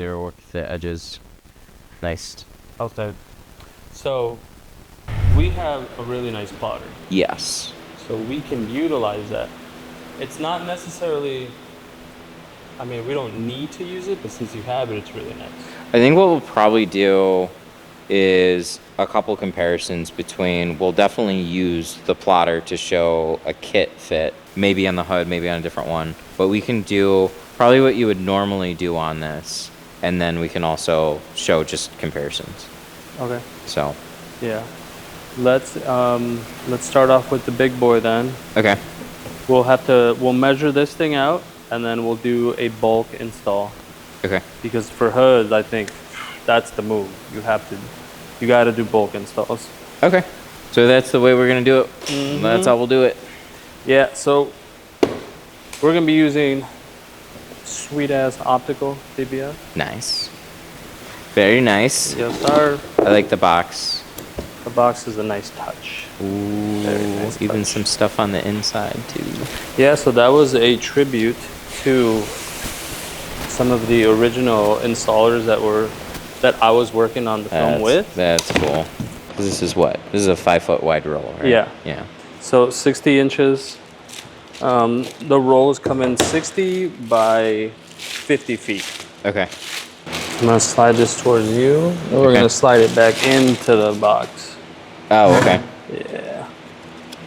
earlier, work the edges. Nice. Okay. So we have a really nice plotter. Yes. So we can utilize that. It's not necessarily, I mean, we don't need to use it, but since you have it, it's really nice. I think what we'll probably do is a couple comparisons between, we'll definitely use the plotter to show a kit fit, maybe on the hood, maybe on a different one, but we can do probably what you would normally do on this, and then we can also show just comparisons. Okay. So. Yeah. Let's start off with the big boy then. Okay. We'll measure this thing out, and then we'll do a bulk install. Okay. Because for hoods, I think that's the move. You got to do bulk installs. Okay. So that's the way we're going to do it. Mm-hmm. That's how we'll do it. Yeah, so we're going to be using sweet ass optical PPF. Nice. Very nice. Yes, sir. I like the box. The box is a nice touch. Ooh, very nice even touch. some stuff on the inside too. Yeah, so that was a tribute to some of the original installers that I was working on the film with. That's cool. This is what? This is a 5-foot wide roll, right? Yeah. Yeah. So 60 inches. The rolls come in 60 by 50 feet. Okay. I'm gonna slide this towards you, and we're gonna slide it back into the box. Oh, okay. Yeah.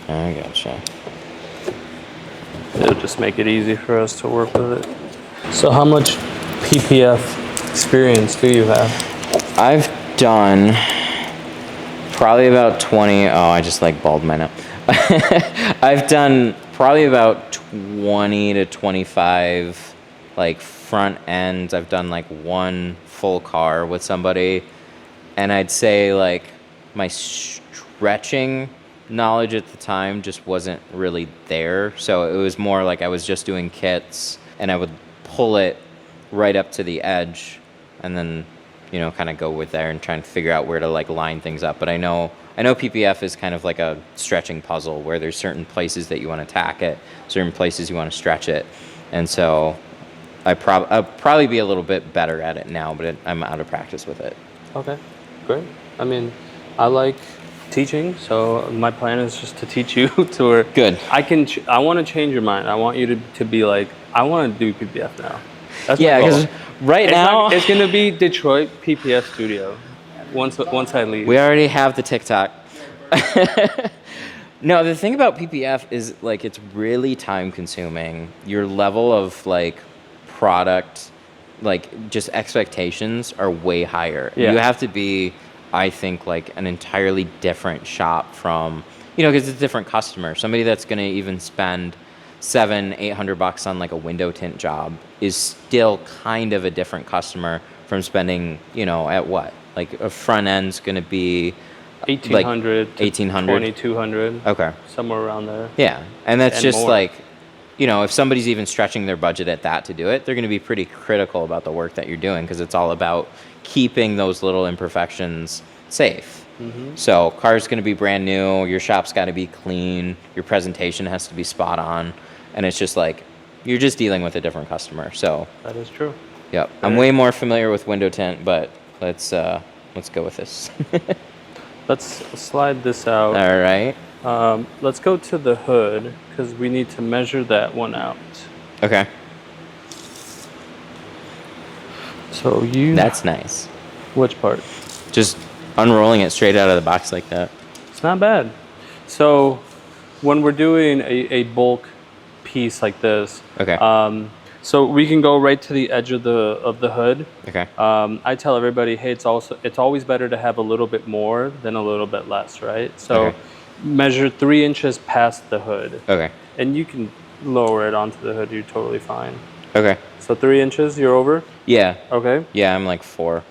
I gotcha. It'll just make it easy for us to work with it. So how much PPF experience do you have? I've done probably about 20. Oh, I just like balled mine up. I've done probably about 20 to 25 like front ends. I've done like one full car with somebody, and I'd say like my stretching knowledge at the time just wasn't really there. So it was more like I was just doing kits, and I would pull it right up to the edge, and then, you know, kind of go with there and try and figure out where to like line things up. But I know PPF is kind of like a stretching puzzle where there's certain places that you want to tack it, certain places you want to stretch it, and so I'll probably be a little bit better at it now, but I'm out of practice with it. Okay, great. I mean, I like teaching, so my plan is just to teach you to where Good. I want to change your mind. I want you to be like, I want to do PPF now. That's Yeah, because right now it's gonna be Detroit PPF studio. Once I leave, we already have the TikTok. No, the thing about PPF is like it's really time consuming. Your level of like product, like just expectations are way higher. Yeah. You have to be, I think, like an entirely different shop from, you know, because it's a different customer. Somebody that's going to even spend $700-800 on like a window tint job is still kind of a different customer from spending, you know, at what? Like a front end's going to be 1,800 like to 1,800? 2,200. Okay. Somewhere around there. Yeah. And that's And just more. like, you know, if somebody's even stretching their budget at that to do it, they're going to be pretty critical about the work that you're doing because it's all about keeping those little imperfections safe. Mm-hmm. So car's going to be brand new, your shop's got to be clean, your presentation has to be spot on, and it's just like you're just dealing with a different customer. So That is true. yep, I'm way more familiar with window tint, but let's go with this. Let's slide this out. All right. Let's go to the hood because we need to measure that one out. Okay. So That's nice. Which part? Just unrolling it straight out of the box like that. It's not bad. So when we're doing a bulk piece like this, Okay. So we can go right to the edge of the hood. Okay. I tell everybody, hey, it's always better to have a little bit more than a little bit less, right? So Okay. measure 3 inches past the hood, Okay. and you can lower it onto the hood. You're totally fine. Okay. So 3 inches, you're over. Yeah. Okay. Yeah, I'm like 4.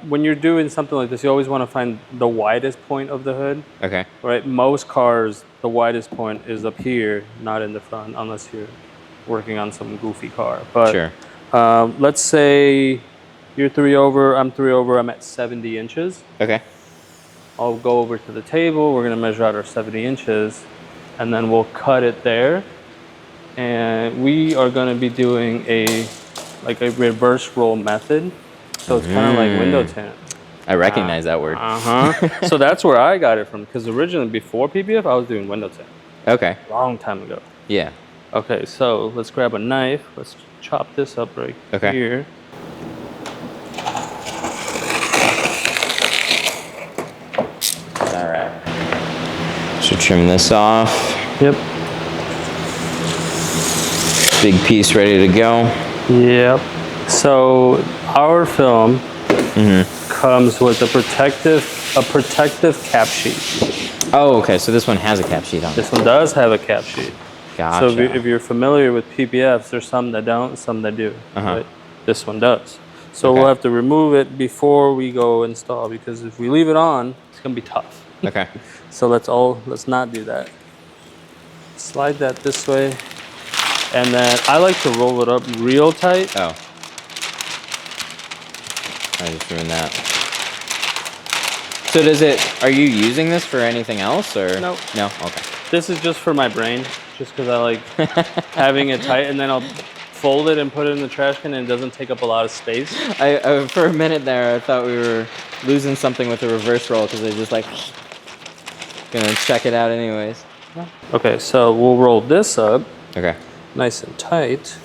When you're doing something like this, you always want to find the widest point of the hood, Okay. right? Most cars, the widest point is up here, not in the front, unless you're working on some goofy car. But Sure. let's say you're 3 over, I'm 3 over, I'm at 70 inches. Okay. I'll go over to the table, we're gonna measure out our 70 inches, and then we'll cut it there. And we are gonna be doing a reverse roll method. so it's kind of like window tint. I recognize that word. So that's where I got it from, because originally before PPF, I was doing window tint. Okay. Long time ago. Yeah. Okay, so let's grab a knife. Let's chop this up right here. All right. So trim this off. Yep. Big piece ready to go. Yep. So our film comes with a protective cap sheet. Oh, okay. So this one has a cap sheet on it. This one does have a cap sheet. Gotcha. So if you're familiar with PPFs, there's some that don't, some that do. Right? This one does. So we'll have to remove it before we go install, because if we leave it on, it's gonna be tough. Okay. So let's not do that. Slide that this way, and then I like to roll it up real tight. Oh. I just ruined that. So are you using this for anything else, or? No. No? Okay. This is just for my brain, just because I like having it tight, and then I'll fold it and put it in the trash can, and it doesn't take up a lot of space. I for a minute there, I thought we were losing something with the reverse roll, because I just like gonna check it out anyways. Okay, so we'll roll this up. Okay. Nice and tight.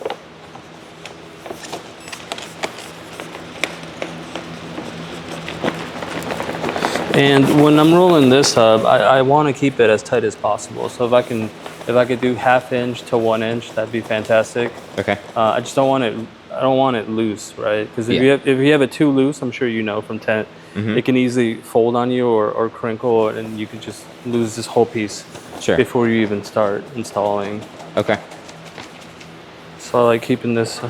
And when I'm rolling this up, I want to keep it as tight as possible. So if I could do 1/2 inch to 1 inch, that'd be fantastic. Okay. I just don't want it. I don't want it loose, right? Because if you have it too loose, I'm sure you know from tent, it can easily fold on you or crinkle, and you could just lose this whole piece before you even start installing. Okay. So I like keeping this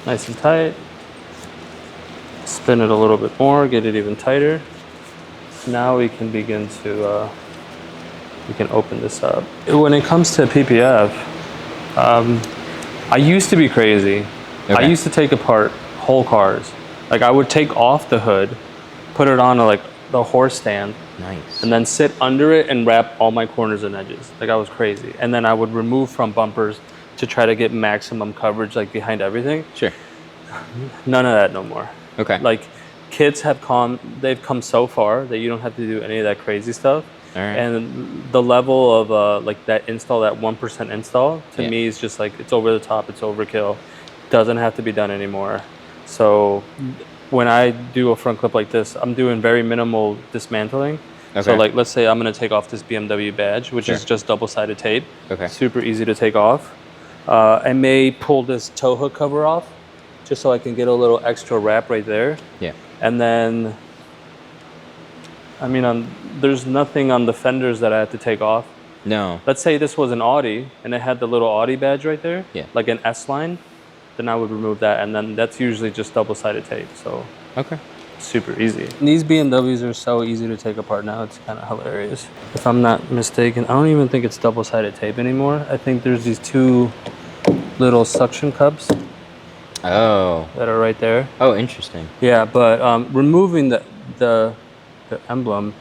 nice and tight. Spin it a little bit more, get it even tighter. Now we can begin to, we can open this up. When it comes to PPF, I used to be crazy. I used to take apart whole cars. Like I would take off the hood, put it on like the horse stand, and then sit under it and wrap all my corners and edges. Like I was crazy. And then I would remove front bumpers to try to get maximum coverage, like behind everything. Sure. None of that no more. Okay. Like kits they've come so far that you don't have to do any of that crazy stuff. All right. And the level of like that 1% install to me is just like, it's over the top, it's overkill. Doesn't have to be done anymore. So when I do a front clip like this, I'm doing very minimal dismantling. So like, let's say I'm gonna take off this BMW badge, which is just double-sided tape. Super easy to take off. I may pull this tow hook cover off just so I can get a little extra wrap right there. Yeah. And then, I mean, there's nothing on the fenders that I have to take off. No. Let's say this was an Audi and it had the little Audi badge right there, like an S line, then I would remove that, and then that's usually just double-sided tape, so. Super easy. These BMWs are so easy to take apart now, it's kind of hilarious. If I'm not mistaken, I don't even think it's double-sided tape anymore. I think there's these two little suction cups. Oh. That are right there. Oh, interesting. Yeah, but removing the emblem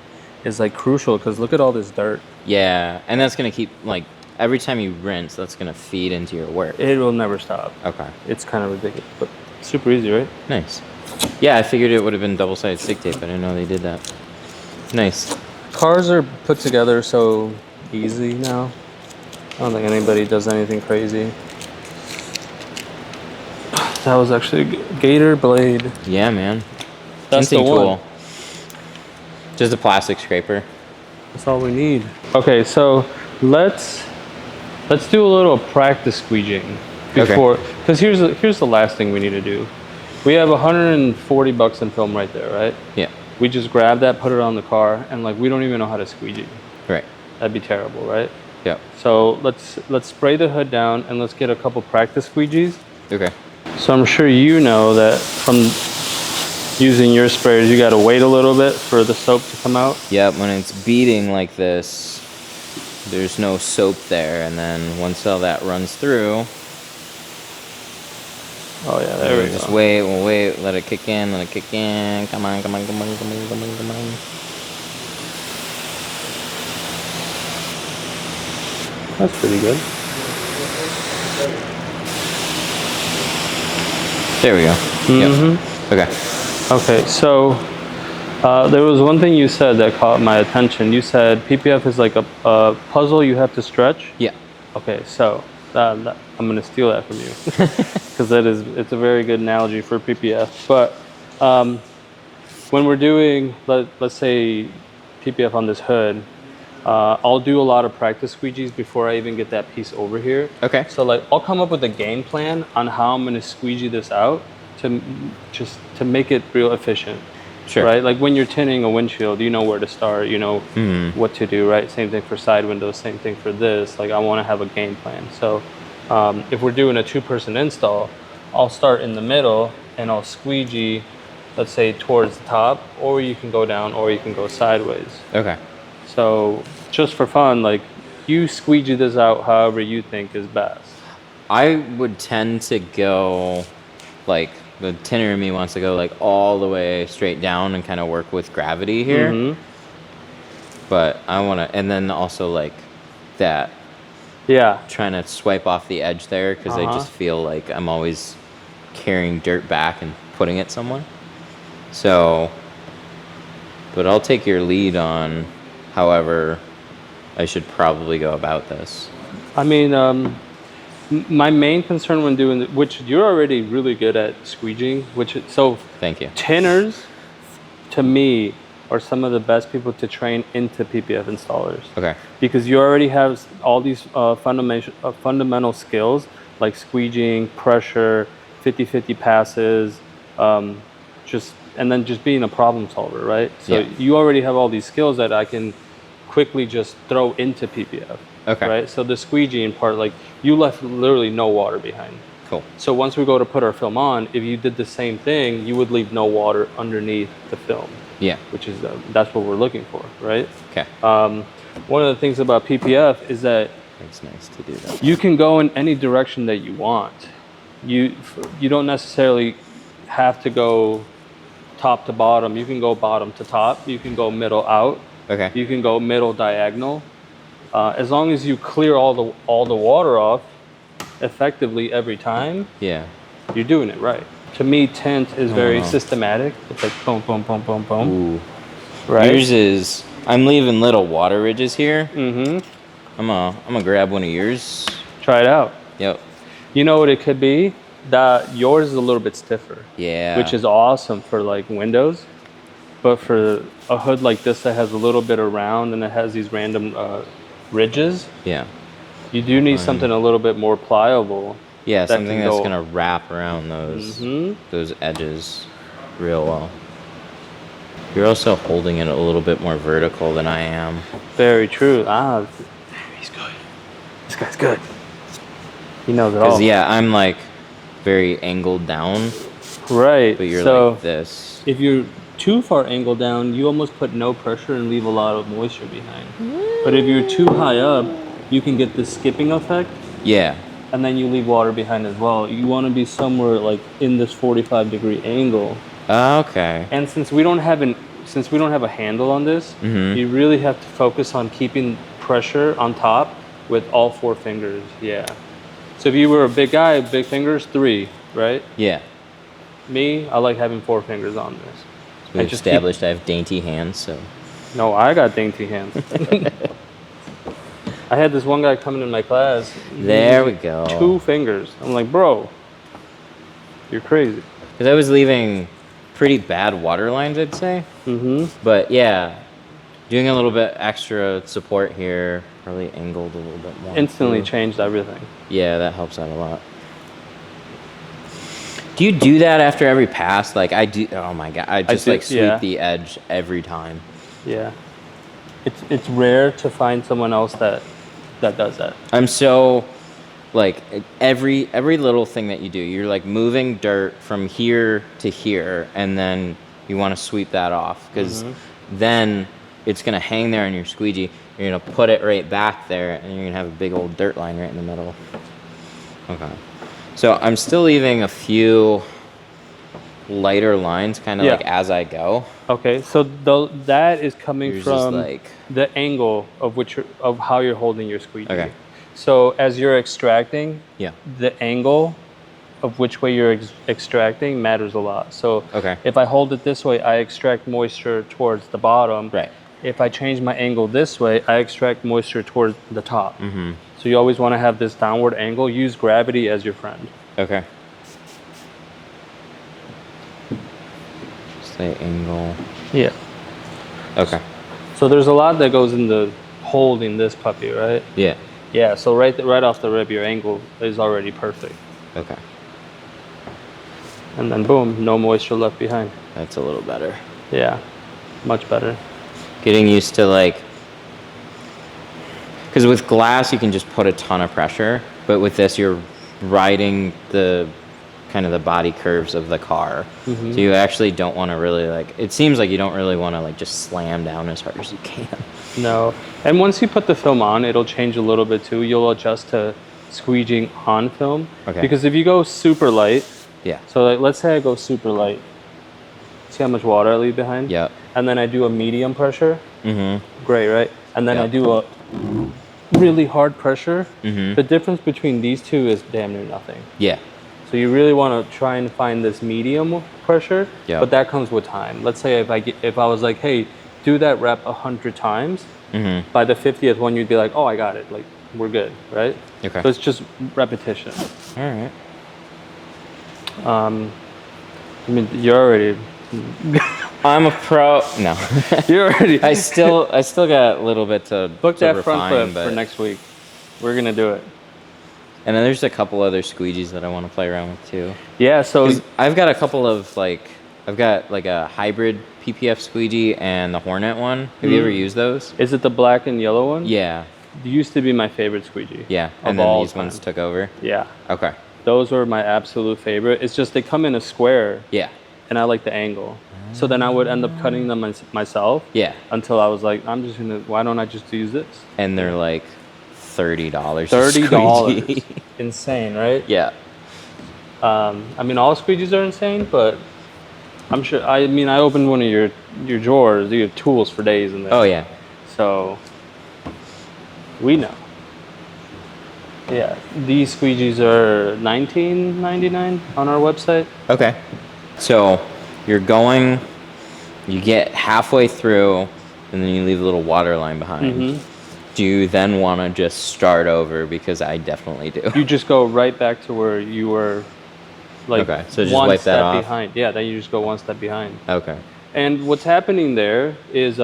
is like crucial, because look at all this dirt. Yeah, and that's gonna keep, like, every time you rinse, that's gonna feed into your work. It will never stop. Okay. It's kind of ridiculous, but super easy, right? Nice. Yeah, I figured it would have been double-sided stick tape. I didn't know they did that. Nice. Cars are put together so easy now. I don't think anybody does anything crazy. That was actually a Gator blade. Yeah, man. That's the one. Cool. Just a plastic scraper. That's all we need. Okay, so let's do a little practice squeegeeing before, because here's the last thing we need to do. We have 140 bucks in film right there, right? Yeah. We just grab that, put it on the car, and like we don't even know how to squeegee. Right. That'd be terrible, right? Yeah. So let's spray the hood down and let's get a couple practice squeegees. Okay. So I'm sure you know that from using your sprayers, you got to wait a little bit for the soap to come out. Yep. When it's beading like this, there's no soap there, and then once all that runs through. Oh yeah, there we go. Just wait, we'll wait, let it kick in, let it kick in. Come on, come on, come on, come on, come on, come on. That's pretty good. There we go. Mm-hmm. Yep. Okay. Okay, so there was one thing you said that caught my attention. You said PPF is like a puzzle you have to stretch. Yeah. Okay, so I'm gonna steal that from you because it's a very good analogy for PPF. But when we're doing, let's say PPF on this hood, I'll do a lot of practice squeegees before I even get that piece over here. Okay. So like I'll come up with a game plan on how I'm gonna squeegee this out to make it real efficient. Sure. Right? Like when you're tinting a windshield, you know where to start, you know what to do, right? Same thing for side windows, same thing for this. Like I want to have a game plan. So if we're doing a 2-person install, I'll start in the middle and I'll squeegee, let's say towards the top, or you can go down or you can go sideways. Okay. So just for fun, like you squeegee this out however you think is best. I would tend to go like the tinner in me wants to go like all the way straight down and kind of work with gravity here. But I want to, and then also like that. Yeah. Trying to swipe off the edge there because I just feel like I'm always carrying dirt back and putting it somewhere. So, but I'll take your lead on however I should probably go about this. I mean, my main concern when doing, which you're already really good at squeegeeing, so Thank you. tinners, to me, are some of the best people to train into PPF installers. Okay. Because you already have all these fundamental skills like squeegeeing, pressure, 50-50 passes, and then just being a problem solver, right? So you already have all these skills that I can quickly just throw into PPF. Okay. Right. So the squeegeeing part, like you left literally no water behind. Cool. So once we go to put our film on, if you did the same thing, you would leave no water underneath the film. Yeah. Which is that's what we're looking for, right? Okay. One of the things about PPF is that It's nice to do that. you can go in any direction that you want. You don't necessarily have to go top to bottom. You can go bottom to top. You can go middle out. Okay. You can go middle diagonal. As long as you clear all the water off effectively every time, Yeah. you're doing it right. To me, tint is very systematic. It's like boom, boom, boom, boom, boom. Ooh. Right? Yours is. I'm leaving little water ridges here. Mm-hmm. I'm gonna grab one of yours. Try it out. Yep. You know what it could be? That yours is a little bit stiffer. Yeah. Which is awesome for like windows. But for a hood like this that has a little bit of round and it has these random ridges, Yeah. you do need something a little bit more pliable. Yeah. that Something can that's go- gonna wrap around those edges real well. You're also holding it a little bit more vertical than I am. Very true. He's good. This guy's good. He knows it all. Because yeah, I'm like very angled down, Right. but you're so like this. if you're too far angled down, you almost put no pressure and leave a lot of moisture behind. But if you're too high up, you can get this skipping effect, Yeah. and then you leave water behind as well. You want to be somewhere like in this 45-degree angle. Okay. And since we don't have a handle on this, you really have to focus on keeping pressure on top with all 4 fingers. Yeah. So if you were a big guy, big fingers, 3, right? Yeah. Me, I like having 4 fingers on this. We And just established I have dainty hands, so. No, I got dainty hands. I had this one guy coming in my class. There we go. 2 fingers. I'm like, bro, you're crazy. Because I was leaving pretty bad water lines, I'd say. But yeah, doing a little bit extra support here, probably angled a little bit more. Instantly too. changed everything. Yeah, that helps out a lot. Do you do that after every pass? Like I do. Oh my god! I just like sweep the edge every time. Yeah. It's rare to find someone else that does that. I'm so like every little thing that you do, you're like moving dirt from here to here, and then you want to sweep that off because then it's gonna hang there on your squeegee. You're gonna put it right back there, and you're gonna have a big old dirt line right in the middle. Okay. So I'm still leaving a few lighter lines, kind of like as I go. Okay, so that is coming Yours from is like the angle of how you're holding your squeegee. Okay. So as you're extracting, yeah. the angle of which way you're extracting matters a lot. So Okay. if I hold it this way, I extract moisture towards the bottom. Right. If I change my angle this way, I extract moisture towards the top. So you always want to have this downward angle. Use gravity as your friend. Okay. Say angle. Yeah. Okay. So there's a lot that goes into holding this puppy, right? Yeah. Yeah, so right off the rib, your angle is already perfect. Okay. And then boom, no moisture left behind. That's a little better. Yeah, much better. Getting used to like, because with glass you can just put a ton of pressure, but with this you're riding the kind of the body curves of the car. So you actually don't want to really like, it seems like you don't really want to like just slam down as hard as you can. No, and once you put the film on, it'll change a little bit too. You'll adjust to squeegeeing on film. Okay. Because if you go super light, Yeah. so like, let's say I go super light. See how much water I leave behind? Yep. And then I do a medium pressure. Great, right? And then I Yep. do a really hard pressure. The difference between these two is damn near nothing. Yeah. So you really want to try and find this medium pressure, Yep. but that comes with time. Let's say if I was like, hey, do that rep 100 times, by the 50th one you'd be like, oh, I got it. Like, we're good, right? Okay. So it's just repetition. All right. I mean, you're already. I'm a pro. No. You're already. I still got a little bit to Book to that front refine, flip for next week. We're gonna do it. And then there's a couple other squeegees that I want to play around with too. Yeah. So 'Cause I've got a couple of like, I've got like a hybrid PPF squeegee and the Hornet one. Have you ever used those? is it the black and yellow one? Yeah. It used to be my favorite squeegee. Yeah. Of And then all these ones time. took over. Yeah. Okay. Those were my absolute favorite. It's just they come in a square. Yeah. And I like the angle. So then I would end up cutting them myself. Yeah. Until I was like, why don't I just use this? And they're like $30. $30. Insane, right? Yeah. I mean, all squeegees are insane, but I'm sure, I opened one of your drawers. You have tools for days in there. Oh yeah. So we know. Yeah, these squeegees are $19.99 on our website. Okay. So you get halfway through, and then you leave a little water line behind. Do you then want to just start over? Because I definitely do. You just go right back to where you were, like Okay, so just one wipe that step off? behind. Yeah, then you just go one step behind. Okay. And what's happening there is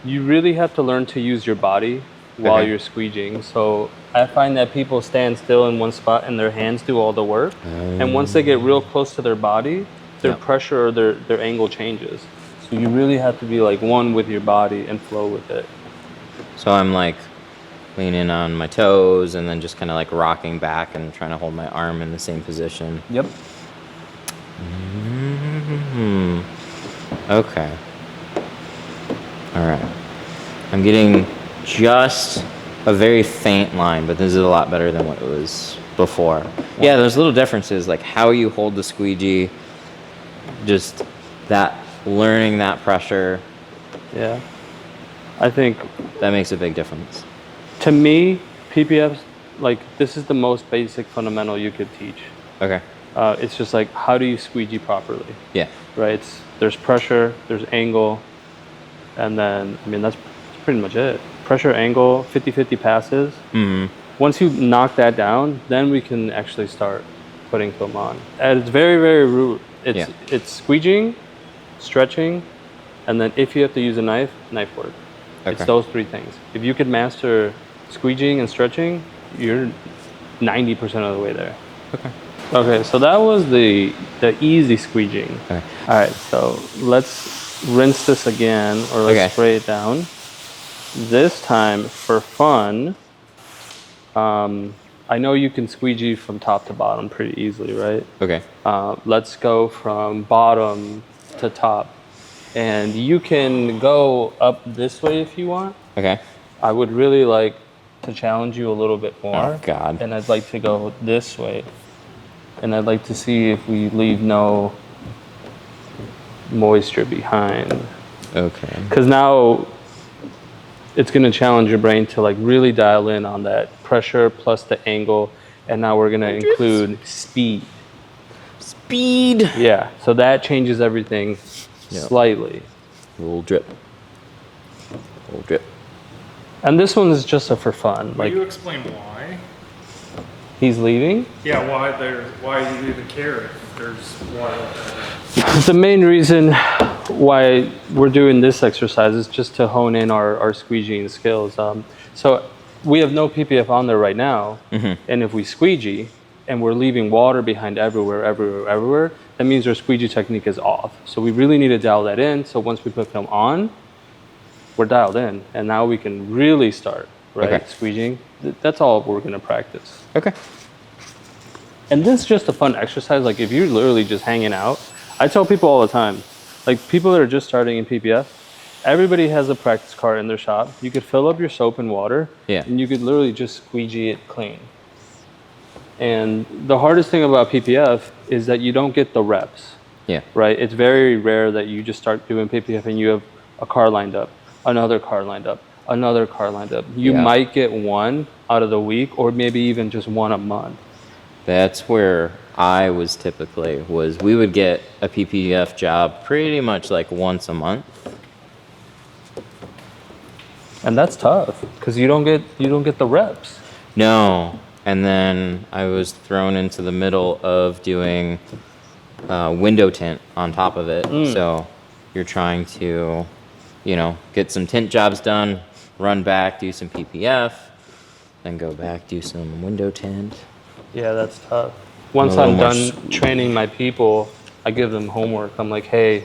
you really have to learn to use your body while Okay. you're squeegeeing. So I find that people stand still in one spot and their hands do all the work. And once they get real close to their body, their Yep. pressure or their angle changes. So you really have to be like one with your body and flow with it. So I'm like leaning on my toes and then just kind of like rocking back and trying to hold my arm in the same position. Yep. Okay. All right. I'm getting just a very faint line, but this is a lot better than what it was before. Yeah, there's little differences, like how you hold the squeegee, just that, learning that pressure, Yeah. I think that makes a big difference. to me, PPFs, like this is the most basic fundamental you could teach. Okay. It's just like, how do you squeegee properly? Yeah. Right? There's pressure, there's angle, and then, that's pretty much it. Pressure, angle, 50-50 passes. Once you knock that down, then we can actually start putting film on. At its very, very root, it's squeegeeing, stretching, and then if you have to use a knife work. Okay. It's those three things. If you could master squeegeeing and stretching, you're 90% of the way there. Okay. Okay, so that was the easy squeegeeing. Okay. All right, so let's rinse this again, or let's spray it down. This time, for fun, I know you can squeegee from top to bottom pretty easily, right? Okay. Let's go from bottom to top. And you can go up this way if you want. Okay. I would really like to challenge you a little bit more. Oh, God. And I'd like to go this way. And I'd like to see if we leave no moisture behind. Okay. Because now it's going to challenge your brain to like really dial in on that pressure plus the angle. And now we're gonna include speed. Speed. Yeah, so that changes everything slightly. A little drip. A little drip. And this one is just for fun. Will you explain why? He's leaving? Yeah, why you leave a carrot if there's water? The main reason why we're doing this exercise is just to hone in our squeegeeing skills. So we have no PPF on there right now, and if we squeegee and we're leaving water behind everywhere, that means our squeegee technique is off. So we really need to dial that in. So once we put film on, we're dialed in, and now we can really start, right? Okay. Squeegeeing. That's all we're gonna practice. Okay. And this is just a fun exercise. Like if you're literally just hanging out, I tell people all the time, like people that are just starting in PPF, everybody has a practice cart in their shop. You could fill up your soap and water, and you could literally just squeegee it clean. And the hardest thing about PPF is that you don't get the reps. Yeah. Right? It's very rare that you just start doing PPF and you have a car lined up, another car lined up, another car lined up. You might get one out of the week, or maybe even just one a month. That's where I was typically, we would get a PPF job pretty much like once a month. And that's tough because you don't get the reps. No. And then I was thrown into the middle of doing window tint on top of it. So you're trying to, get some tint jobs done, run back, do some PPF, then go back, do some window tint. Yeah, that's tough. Once I'm done training my people, I give them homework. I'm like, hey,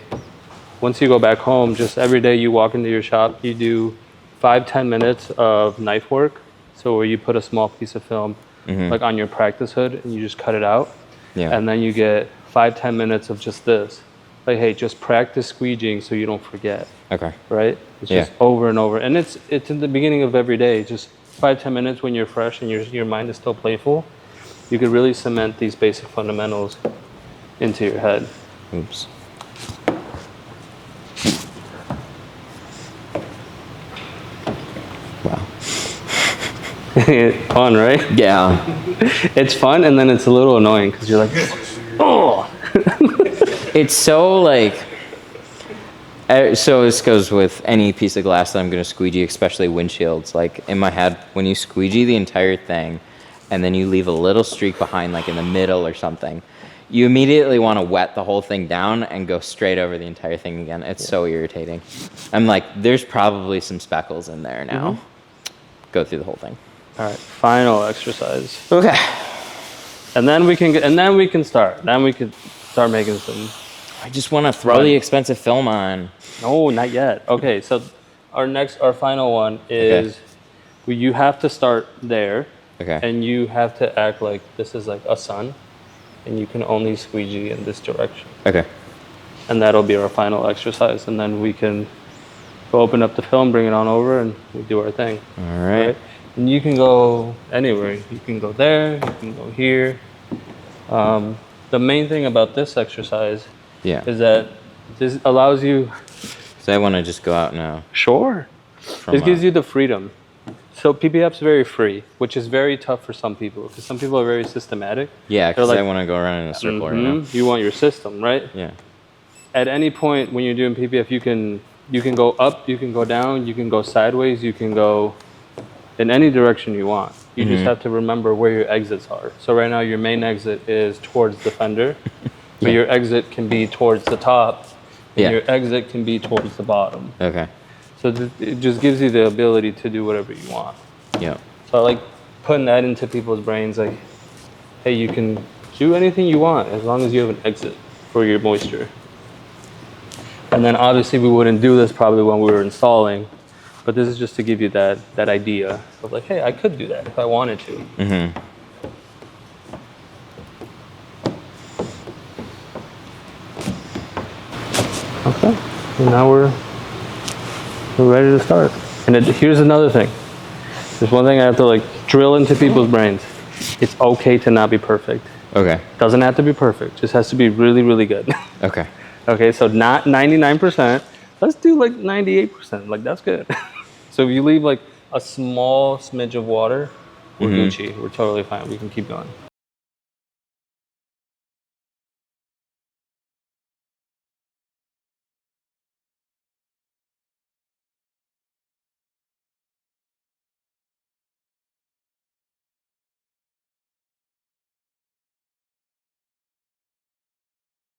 once you go back home, just every day you walk into your shop, you do 5-10 minutes of knife work. So where you put a small piece of film like on your practice hood and you just cut it out. Yeah. And then you get 5-10 minutes of just this. Like, hey, just practice squeegeeing so you don't forget. Okay. Right? It's just over and over. And it's in the beginning of every day, just 5-10 minutes when you're fresh and your mind is still playful. You could really cement these basic fundamentals into your head. Oops. Wow. Fun, right? Yeah. It's fun, and then it's a little annoying because you're like, oh. It's so like, so this goes with any piece of glass that I'm going to squeegee, especially windshields. Like in my head, when you squeegee the entire thing, and then you leave a little streak behind, like in the middle or something, you immediately want to wet the whole thing down and go straight over the entire thing again. It's so irritating. I'm like, there's probably some speckles in there now. Go through the whole thing. All right, final exercise. Okay. And then we can start. Then we could start making some. I just want to throw the expensive film on. No, not yet. Okay, so our final one is you have to start there. Okay. And you have to act like this is like a sun, and you can only squeegee in this direction. Okay. And that'll be our final exercise, and then we can go open up the film, bring it on over, and we do our thing. All right. And you can go anywhere. You can go there. You can go here. The main thing about this exercise is that this allows you. So I want to just go out now. Sure. This gives you the freedom. So PPF's very free, which is very tough for some people because some people are very systematic. Yeah, because I want to go around in a circle right now. You want your system, right? Yeah. At any point when you're doing PPF, you can go up, you can go down, you can go sideways, you can go in any direction you want. You just have to remember where your exits are. So right now your main exit is towards the fender, but your exit can be towards the top, and your exit can be towards the bottom. Okay. So it just gives you the ability to do whatever you want. Yeah. So I like putting that into people's brains, like, hey, you can do anything you want as long as you have an exit for your moisture. And then obviously we wouldn't do this probably when we were installing, but this is just to give you that idea of like, hey, I could do that if I wanted to. Mm-hmm. Okay, and now we're ready to start. And here's another thing. There's one thing I have to like drill into people's brains. It's okay to not be perfect. Okay. Doesn't have to be perfect. Just has to be really, really good. Okay. Okay, so not 99%. Let's do like 98%. Like that's good. So if you leave like a small smidge of water we're Gucci. We're totally fine. We can keep going.